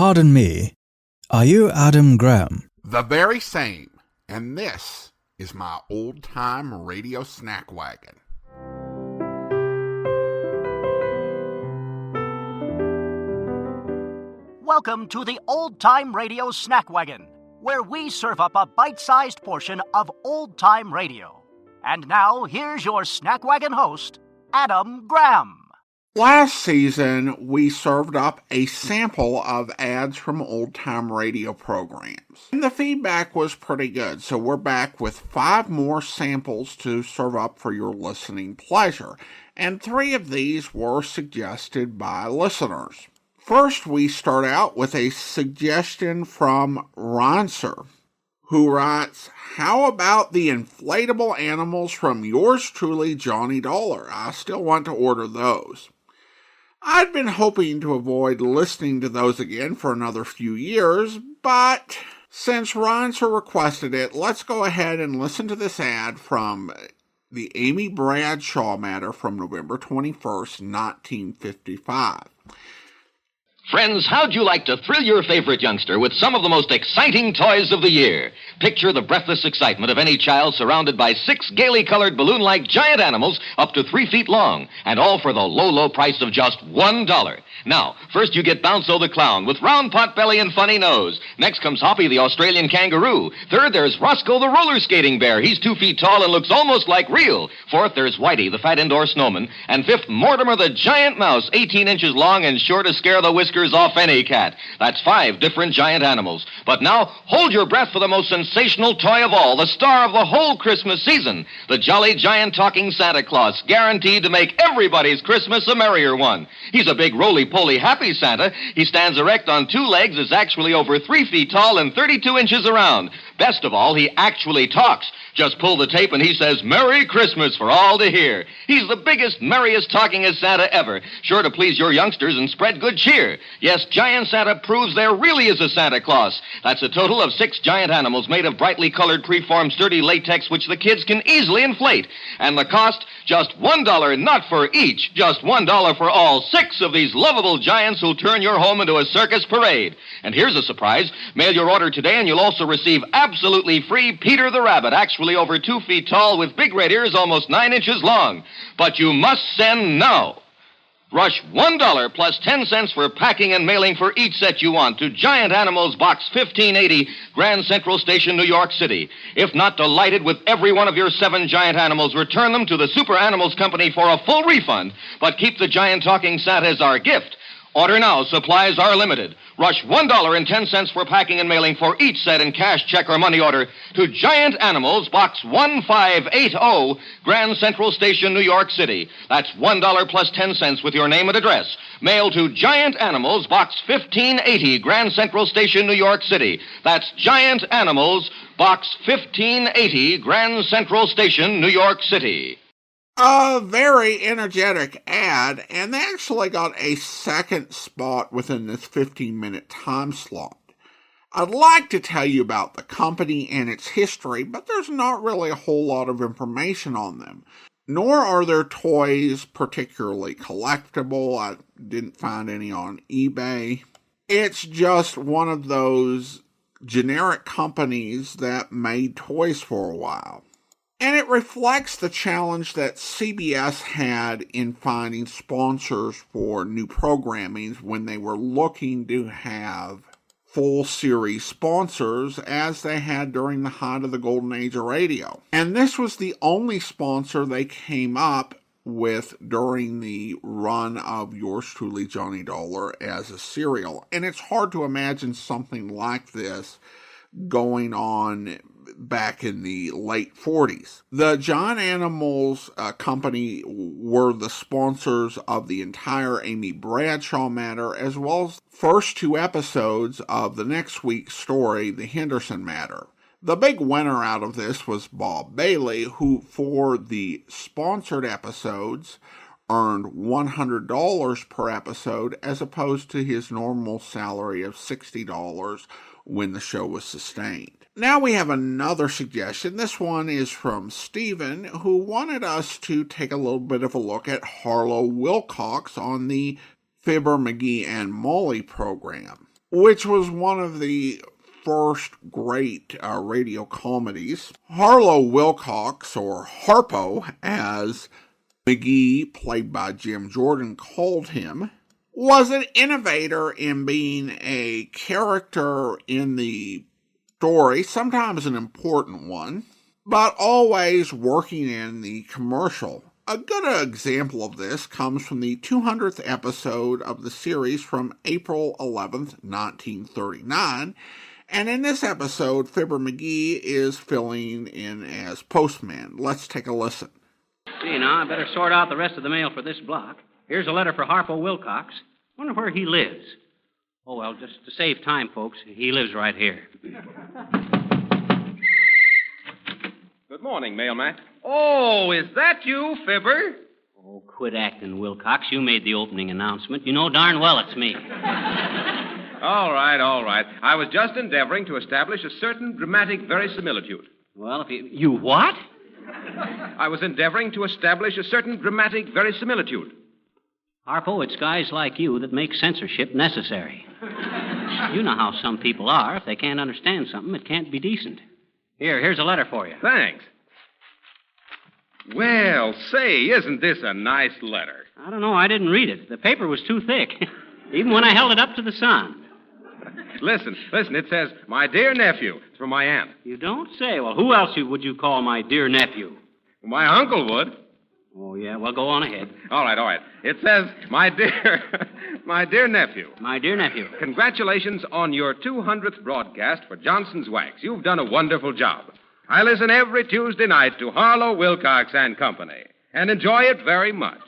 Pardon me, are you Adam Graham? The very same, and this is my old-time radio snack wagon. Welcome to the Old-Time Radio Snack Wagon, where we serve up a bite-sized portion of old-time radio. And now, here's your Snack Wagon host, Adam Graham. Last season, we served up a sample of ads from old-time radio programs. And the feedback was pretty good, so we're back with 5 more samples to serve up for your listening pleasure. And 3 of these were suggested by listeners. First, we start out with a suggestion from Ronser, who writes, "How about the inflatable animals from yours truly, Johnny Dollar? I still want to order those." I'd been hoping to avoid listening to those again for another few years, but since Ronser requested it, let's go ahead and listen to this ad from the Amy Bradshaw matter from November 21st, 1955. Friends, how'd you like to thrill your favorite youngster with some of the most exciting toys of the year? Picture the breathless excitement of any child surrounded by 6 gaily colored balloon-like giant animals up to 3 feet long, and all for the low, low price of just $1. Now, first you get Bounzo the Clown with round pot belly and funny nose. Next comes Hoppy the Australian Kangaroo. Third, there's Roscoe the Roller Skating Bear. He's 2 feet tall and looks almost like real. Fourth, there's Whitey the Fat Indoor Snowman. And fifth, Mortimer the Giant Mouse, 18 inches long and sure to scare the whiskers off any cat. That's 5 different giant animals. But now, hold your breath for the most sensational toy of all, the star of the whole Christmas season, the jolly giant talking Santa Claus, guaranteed to make everybody's Christmas a merrier one. He's a big roly-poly happy Santa. He stands erect on 2 legs, is actually over 3 feet tall and 32 inches around. Best of all, he actually talks. Just pull the tape and he says, "Merry Christmas" for all to hear. He's the biggest, merriest, talkingest Santa ever, sure to please your youngsters and spread good cheer. Yes, Giant Santa proves there really is a Santa Claus. That's a total of 6 giant animals made of brightly colored, preformed, sturdy latex, which the kids can easily inflate. And the cost, just $1, not for each, just $1 for all 6 of these lovable giants who'll turn your home into a circus parade. And here's a surprise. Mail your order today and you'll also receive absolutely free Peter the Rabbit, actually over 2 feet tall with big red ears almost 9 inches long. But you must send now. Rush $1 plus 10 cents for packing and mailing for each set you want to Giant Animals Box 1580, Grand Central Station, New York City. If not delighted with every one of your 7 giant animals, return them to the Super Animals Company for a full refund, but keep the giant talking Santa as our gift. Order now. Supplies are limited. Rush $1.10 for packing and mailing for each set in cash, check, or money order to Giant Animals, Box 1580, Grand Central Station, New York City. That's $1 plus 10 cents with your name and address. Mail to Giant Animals, Box 1580, Grand Central Station, New York City. That's Giant Animals, Box 1580, Grand Central Station, New York City. A very energetic ad, and they actually got a second spot within this 15-minute time slot. I'd like to tell you about the company and its history, but there's not really a whole lot of information on them. Nor are their toys particularly collectible. I didn't find any on eBay. It's just one of those generic companies that made toys for a while. And it reflects the challenge that CBS had in finding sponsors for new programming when they were looking to have full series sponsors as they had during the height of the golden age of radio. And this was the only sponsor they came up with during the run of yours truly, Johnny Dollar, as a serial. And it's hard to imagine something like this going on back in the late 40s. The Giant Animals Company were the sponsors of the entire Amy Bradshaw matter, as well as the first 2 episodes of the next week's story, the Henderson matter. The big winner out of this was Bob Bailey, who for the sponsored episodes earned $100 per episode as opposed to his normal salary of $60 when the show was sustained. Now we have another suggestion. This one is from Stephen, who wanted us to take a little bit of a look at Harlow Wilcox on the Fibber McGee and Molly program. which was one of the first great radio comedies. Harlow Wilcox, or Harpo, as McGee, played by Jim Jordan, called him, was an innovator in being a character in the story, sometimes an important one, but always working in the commercial. A good example of this comes from the 200th episode of the series from April 11th, 1939, and in this episode, Fibber McGee is filling in as postman. Let's take a listen. See, now, I better sort out the rest of the mail for this block. Here's a letter for Harlow Wilcox. Wonder where he lives. Oh, well, just to save time, folks, he lives right here. Good morning, mailman. Oh, is that you, Fibber? Oh, quit acting, Wilcox. You made the opening announcement. You know darn well it's me. All right, all right. I was just endeavoring to establish a certain dramatic verisimilitude. Well, if you what? I was endeavoring to establish a certain dramatic verisimilitude. Harpo, it's guys like you that make censorship necessary. You know how some people are. If they can't understand something, it can't be decent. Here's a letter for you. Thanks. Well, say, isn't this a nice letter? I don't know. I didn't read it. The paper was too thick, even when I held it up to the sun. Listen. It says, "My dear nephew." It's from my aunt. You don't say. Well, who else would you call my dear nephew? My uncle would. Oh, yeah? Well, go on ahead. All right. It says, my dear nephew. My dear nephew. Congratulations on your 200th broadcast for Johnson's Wax. You've done a wonderful job. I listen every Tuesday night to Harlow Wilcox and Company and enjoy it very much.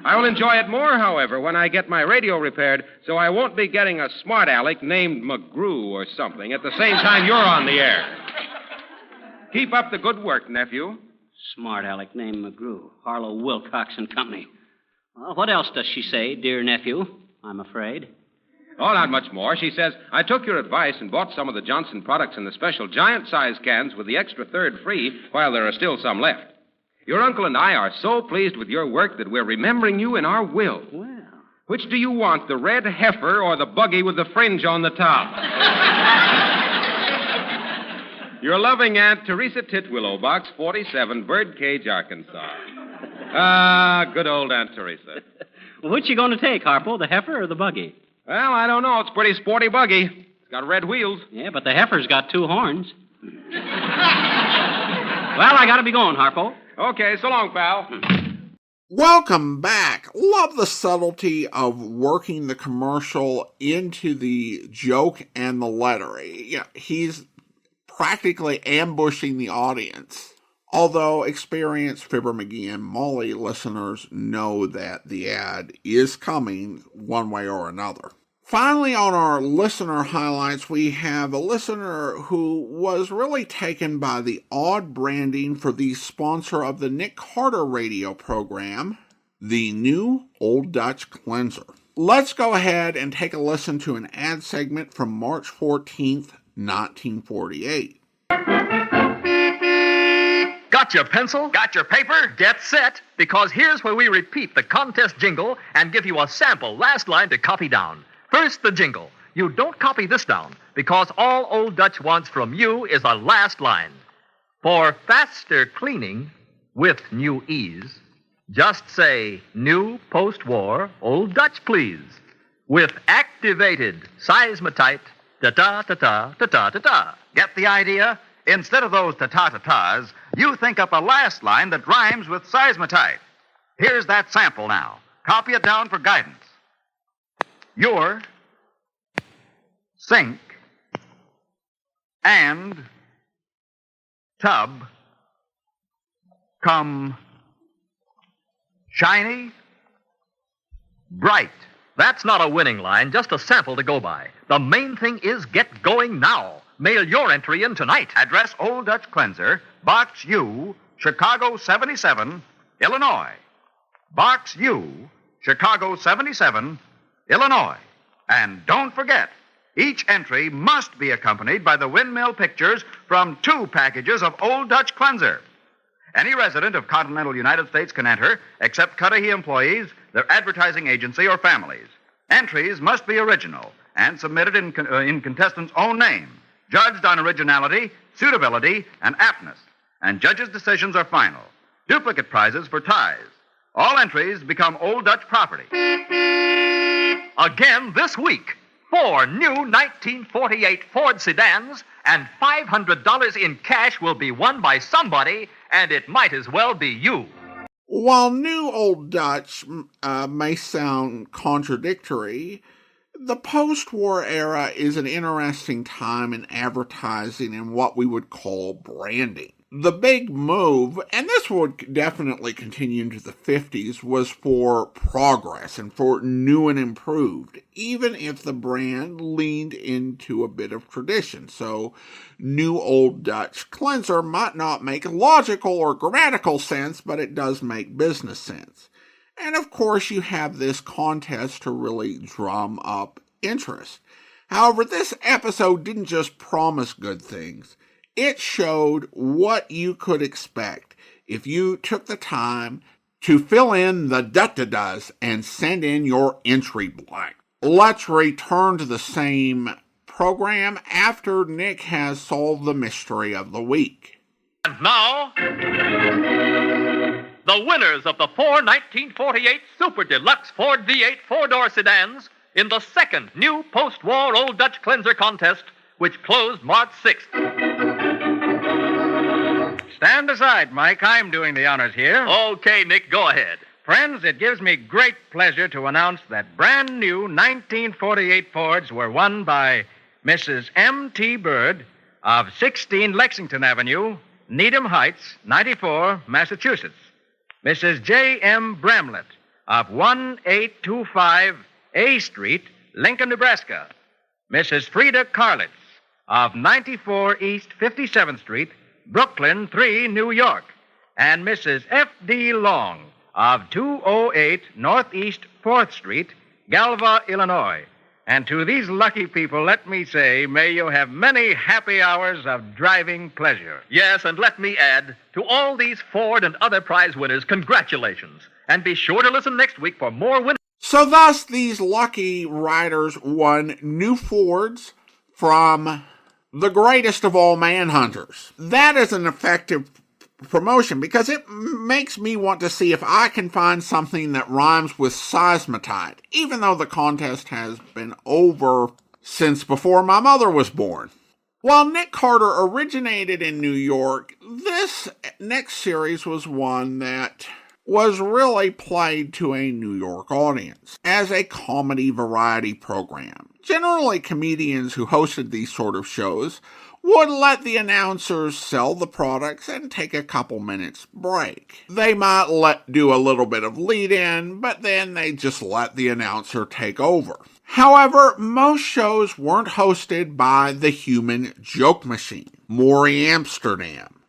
I will enjoy it more, however, when I get my radio repaired, so I won't be getting a smart aleck named McGrew or something at the same time you're on the air. Keep up the good work, nephew. Smart aleck named McGrew. Harlow Wilcox and Company. Well, what else does she say, dear nephew? I'm afraid. Oh, not much more. She says, "I took your advice and bought some of the Johnson products in the special giant-size cans with the extra third free while there are still some left. Your uncle and I are so pleased with your work that we're remembering you in our will. Well. Which do you want, the red heifer or the buggy with the fringe on the top?" Your loving Aunt Teresa Titwillow, Box 47, Birdcage, Arkansas. Ah, good old Aunt Teresa. Well, which you going to take, Harpo, the heifer or the buggy? Well, I don't know. It's a pretty sporty buggy. It's got red wheels. Yeah, but the heifer's got 2 horns. Well, I got to be going, Harpo. Okay, so long, pal. Welcome back. Love the subtlety of working the commercial into the joke and the letter. Yeah, he's practically ambushing the audience. Although experienced Fibber McGee and Molly listeners know that the ad is coming one way or another. Finally, on our listener highlights, we have a listener who was really taken by the odd branding for the sponsor of the Nick Carter radio program, the new Old Dutch Cleanser. Let's go ahead and take a listen to an ad segment from March 14th, 1948. Got your pencil? Got your paper? Get set, because here's where we repeat the contest jingle and give you a sample last line to copy down. First, the jingle. You don't copy this down, because all Old Dutch wants from you is a last line. For faster cleaning with new ease, just say, "New post-war Old Dutch, please." With activated seismatite, ta-ta-ta-ta-ta-ta-ta-ta. Get the idea? Instead of those ta-ta-ta-tas, you think up a last line that rhymes with seismatite. Here's that sample now. Copy it down for guidance. Your sink and tub come shiny, bright. That's not a winning line, just a sample to go by. The main thing is get going now. Mail your entry in tonight. Address Old Dutch Cleanser, Box U, Chicago 77, Illinois. Box U, Chicago 77, Illinois. And don't forget, each entry must be accompanied by the windmill pictures from 2 packages of Old Dutch Cleanser. Any resident of continental United States can enter, except Cudahy employees, their advertising agency, or families. Entries must be original, and submitted in contestant's own name, judged on originality, suitability, and aptness. And judges' decisions are final. Duplicate prizes for ties. All entries become Old Dutch property. Again this week, 4 new 1948 Ford sedans and $500 in cash will be won by somebody, and it might as well be you. While New Old Dutch may sound contradictory, the post-war era is an interesting time in advertising and what we would call branding. The big move, and this would definitely continue into the 50s, was for progress and for new and improved, even if the brand leaned into a bit of tradition. So, New Old Dutch Cleanser might not make logical or grammatical sense, but it does make business sense. And of course, you have this contest to really drum up interest. However, this episode didn't just promise good things. It showed what you could expect if you took the time to fill in the da-da-das and send in your entry blank. Let's return to the same program after Nick has solved the mystery of the week. And now, the winners of the 4 1948 Super Deluxe Ford V8 four-door sedans in the second new post-war Old Dutch Cleanser contest, which closed March 6th. Stand aside, Mike. I'm doing the honors here. Okay, Nick, go ahead. Friends, it gives me great pleasure to announce that brand new 1948 Fords were won by Mrs. M.T. Bird of 16 Lexington Avenue, Needham Heights, 94, Massachusetts. Mrs. J.M. Bramlett of 1825 A Street, Lincoln, Nebraska. Mrs. Frida Carlitz of 94 East 57th Street, Brooklyn 3, New York. And Mrs. F.D. Long of 208 Northeast 4th Street, Galva, Illinois. And to these lucky people, let me say, may you have many happy hours of driving pleasure. Yes, and let me add, to all these Ford and other prize winners, congratulations. And be sure to listen next week for more winners. So thus, these lucky riders won new Fords from the greatest of all manhunters. That is an effective promotion because it makes me want to see if I can find something that rhymes with seismotite, even though the contest has been over since before my mother was born. While Nick Carter originated in New York, this next series was one that was really played to a New York audience as a comedy variety program. Generally, comedians who hosted these sort of shows would let the announcers sell the products and take a couple minutes break. They might do a little bit of lead-in, but then they just let the announcer take over. However, most shows weren't hosted by the human joke machine, Mory Amsterdam,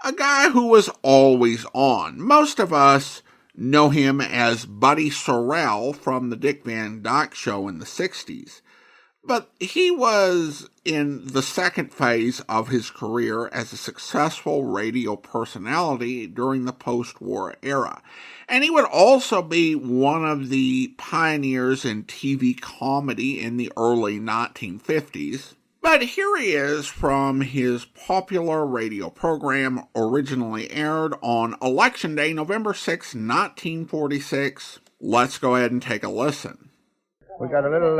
a guy who was always on. Most of us know him as Buddy Sorrell from the Dick Van Dyke Show in the 60s. But he was in the second phase of his career as a successful radio personality during the post-war era. And he would also be one of the pioneers in TV comedy in the early 1950s. But here he is from his popular radio program, originally aired on Election Day, November 6, 1946. Let's go ahead and take a listen. We got a little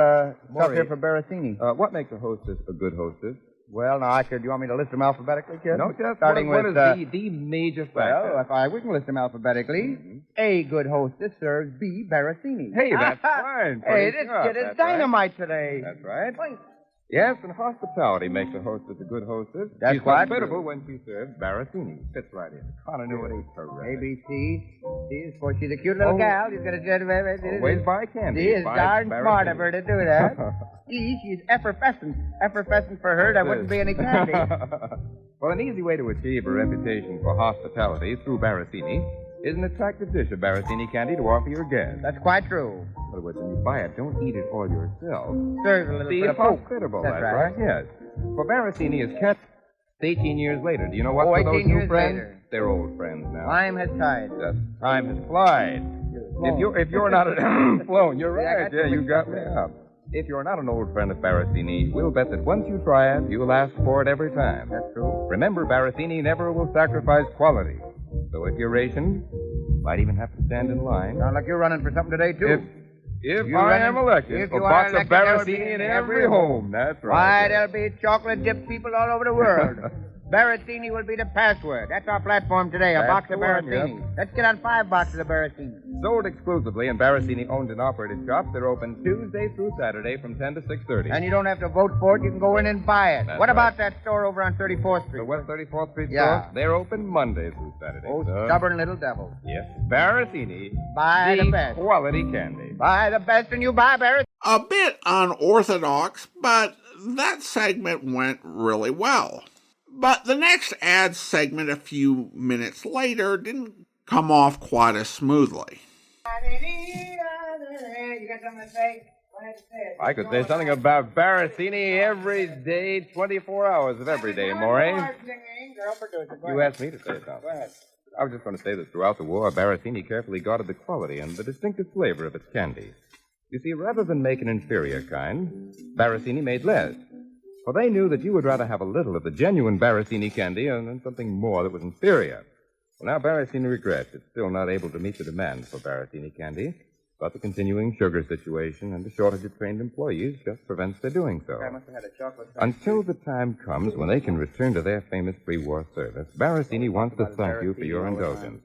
stuff here for Barassini. What makes a hostess a good hostess? Well, now, do you want me to list them alphabetically, kid? No, just starting what with is the major factor? Well, we can list them alphabetically. Mm-hmm. A good hostess serves B Barassini. Hey, that's fine. Hey, this kid is dynamite today. That's right. Yes, and hospitality makes a hostess a good hostess. That's She's quite hospitable true. when she serves Barassini. Fits right in. Continuity. A, B, C. C is for she's a cute little gal. She's got a always buy candy. She is darn smart of her to do that. E, she's effervescent. Effervescent for her, there wouldn't be any candy. Well, an easy way to achieve a reputation for hospitality through Barassini is an attractive dish of Barassini candy to offer your guests. That's quite true. In other words, when you buy it, don't eat it all yourself. Serve a little Be bit of folk. hospitable. That's right. Yes. For Barassini is kept 18 years later. Do you know what for 18 those new years friends? Later. They're old friends now. Time has tied. Yes, time has flied. If you're not flown, you're right. Yeah, you got me up. If you're not an old friend of Barasini, we'll bet that once you try it, you'll ask for it every time. That's true. Remember, Barasini never will sacrifice quality. So if you're rationed, you might even have to stand in line. Sound like you're running for something today, too. If You I running- am elected, if a you box are of elected, there will be Barasini in every home. That's Why, right. there'll be chocolate-dipped people all over the world. Barasini will be the password. That's our platform today, a That's box the of one, Barasini. yep. Let's get on 5 boxes of Barasini. Sold exclusively in Barasini-owned and operated shops. They're open Tuesday through Saturday from 10 to 6:30. And you don't have to vote for it. You can go in and buy it. That's What about right. that store over on 34th Street? The West 34th Street Yeah. store, they're open Monday through Saturday. Oh, sir. stubborn little devil. Yes, Barasini. Buy the best. Quality candy. Buy the best and you buy Barasini. A bit unorthodox, but that segment went really well. But the next ad segment a few minutes later didn't come off quite as smoothly. You got something to say? I could say something about Barasini every day, 24 hours of every day, Mory. You asked me to say something. Go ahead. I was just going to say that throughout the war, Barasini carefully guarded the quality and the distinctive flavor of its candy. You see, rather than make an inferior kind, Barasini made less. For they knew that you would rather have a little of the genuine Barasini candy than something more that was inferior. Well, now Barasini regrets it's still not able to meet the demand for Barasini candy, but the continuing sugar situation and the shortage of trained employees just prevents their doing so. I must have had a chocolate. Until the time comes when they can return to their famous pre-war service, Barasini wants to thank you for your indulgence.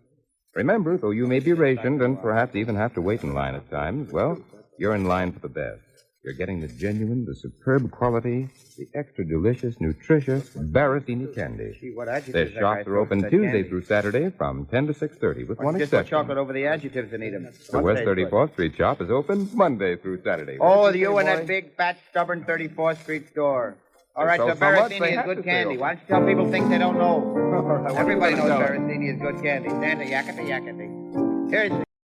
Remember, though you may be rationed and perhaps even have to wait in line at times, well, you're in line for the best. You're getting the genuine, the superb quality, the extra delicious, nutritious Barasini candy. Gee, what adjectives Their that guy shops are throws open in that Tuesday candy. through Saturday from 10 to 6:30, with one Just put exception. chocolate over the adjectives and eat them. The West 34th Street shop is open Monday through Saturday. Oh, What did you say, and that Mory? big, fat, stubborn 34th Street store. All right, So so much Barasini they is have good to say candy. over. Why don't you tell people things they don't know? Everybody knows tell Barasini is good candy. Santa yakety yakety. Here's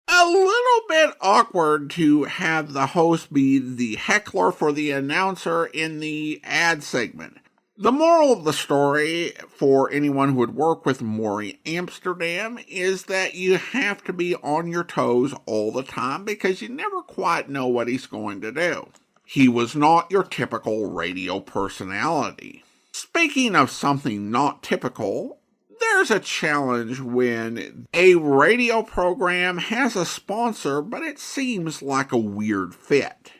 A little bit awkward to have the host be the heckler for the announcer in the ad segment. The moral of the story for anyone who would work with Mory Amsterdam is that you have to be on your toes all the time because you never quite know what he's going to do. He was not your typical radio personality. Speaking of something not typical, there's a challenge when a radio program has a sponsor, but it seems like a weird fit.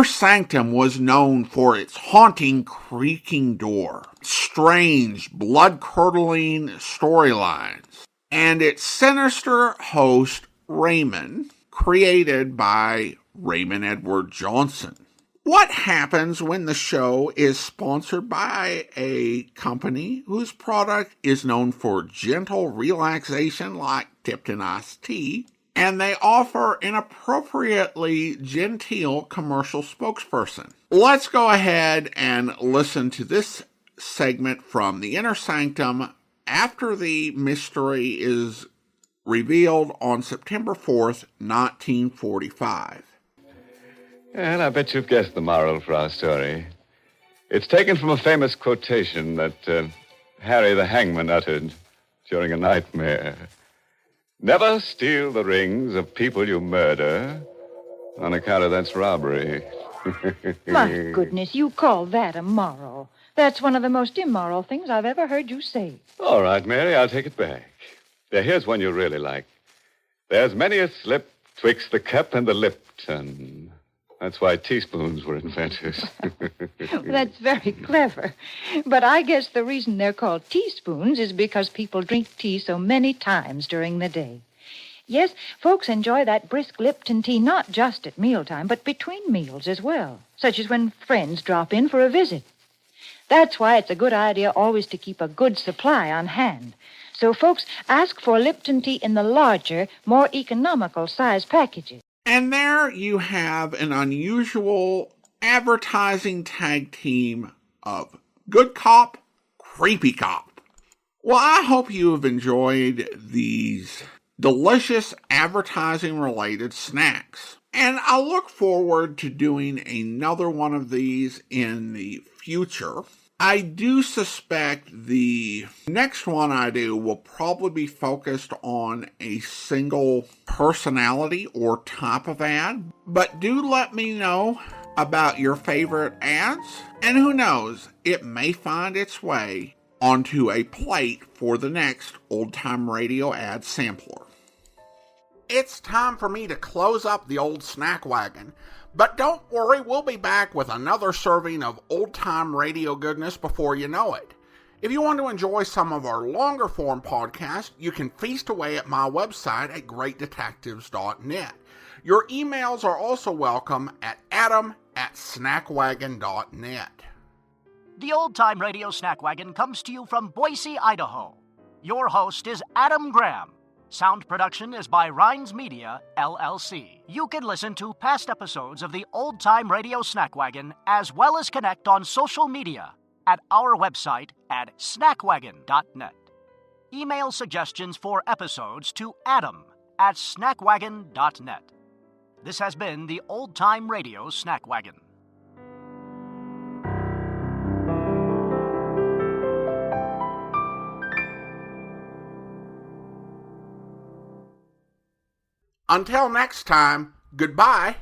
Sanctum was known for its haunting, creaking door, strange, blood-curdling storylines, and its sinister host, Raymond, created by Raymond Edward Johnson. What happens when the show is sponsored by a company whose product is known for gentle relaxation like Tipton iced tea, and they offer an appropriately genteel commercial spokesperson? Let's go ahead and listen to this segment from the Inner Sanctum after the mystery is revealed on September 4th, 1945. And I bet you've guessed the moral for our story. It's taken from a famous quotation that Harry the Hangman uttered during a nightmare. Never steal the rings of people you murder. On account of that's robbery. My goodness, you call that a moral. That's one of the most immoral things I've ever heard you say. All right, Mary, I'll take it back. Now, here's one you really like. There's many a slip twixt the cup and the Lipton. That's why teaspoons were invented. That's very clever. But I guess the reason they're called teaspoons is because people drink tea so many times during the day. Yes, folks enjoy that brisk Lipton tea not just at mealtime, but between meals as well, such as when friends drop in for a visit. That's why it's a good idea always to keep a good supply on hand. So folks ask for Lipton tea in the larger, more economical size packages. And there you have an unusual advertising tag team of good cop, creepy cop. Well, I hope you have enjoyed these delicious advertising-related snacks. And I look forward to doing another one of these in the future. I do suspect the next one I do will probably be focused on a single personality or type of ad. But do let me know about your favorite ads, and who knows, it may find its way onto a plate for the next old-time radio ad sampler. It's time for me to close up the old snack wagon, but don't worry, we'll be back with another serving of old-time radio goodness before you know it. If you want to enjoy some of our longer-form podcasts, you can feast away at my website at greatdetectives.net. Your emails are also welcome at adam@snackwagon.net. The Old Time Radio Snack Wagon comes to you from Boise, Idaho. Your host is Adam Graham. Sound production is by Rhines Media, LLC. You can listen to past episodes of the Old Time Radio Snack Wagon as well as connect on social media at our website at snackwagon.net. Email suggestions for episodes to adam@snackwagon.net. This has been the Old Time Radio Snack Wagon. Until next time, goodbye.